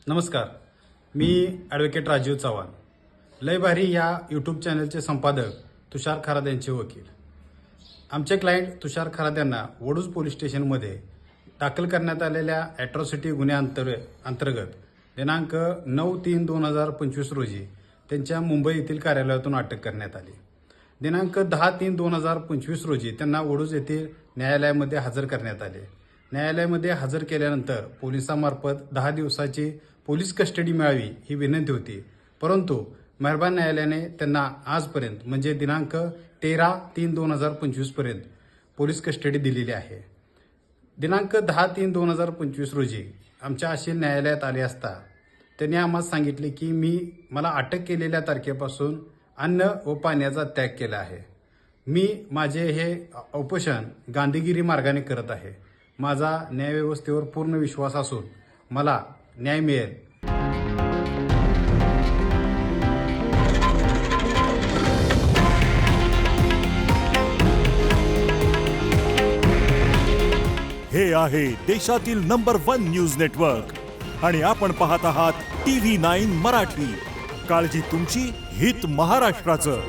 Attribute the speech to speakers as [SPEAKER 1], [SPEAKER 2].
[SPEAKER 1] नमस्कार, मी ॲडव्होकेट राजीव चव्हाण, लय भारी या यूट्यूब चॅनलचे संपादक तुषार खरात यांचे वकील. आमचे क्लायंट तुषार खरात यांना वडूज पोलीस स्टेशनमध्ये दाखल करण्यात आलेल्या ॲट्रॉसिटी गुन्ह्याअंतर्गत दिनांक 9/3/2025 रोजी त्यांच्या मुंबई येथील कार्यालयातून अटक करण्यात आली. दिनांक 10/3/2025 रोजी त्यांना वडूज येथील न्यायालयामध्ये हजर करण्यात आले. न्यायालयामध्ये हजर केल्यानंतर पोलिसांमार्फत 10 दिवसाची पोलीस कस्टडी मिळावी ही विनंती होती, परंतु मेहरबान न्यायालयाने त्यांना आजपर्यंत म्हणजे दिनांक 13/3/2025 पर्यंत पोलीस कस्टडी दिलेली आहे. दिनांक 10/3/2025 रोजी आमच्या अशील न्यायालयात आले असता त्यांनी आम्हाला सांगितले की मला अटक केलेल्या तारखेपासून अन्न व पाण्याचा त्याग केला आहे. मी माझे हे उपोषण गांधीगिरी मार्गाने करत आहे. माझा न्यायव्यवस्थेवर पूर्ण विश्वास असून मला न्याय मिळेल.
[SPEAKER 2] हे आहे देशातील नंबर 1 न्यूज नेटवर्क आणि आपण पाहत आहात TV9 मराठी. काळजी तुमची, हित महाराष्ट्राचं.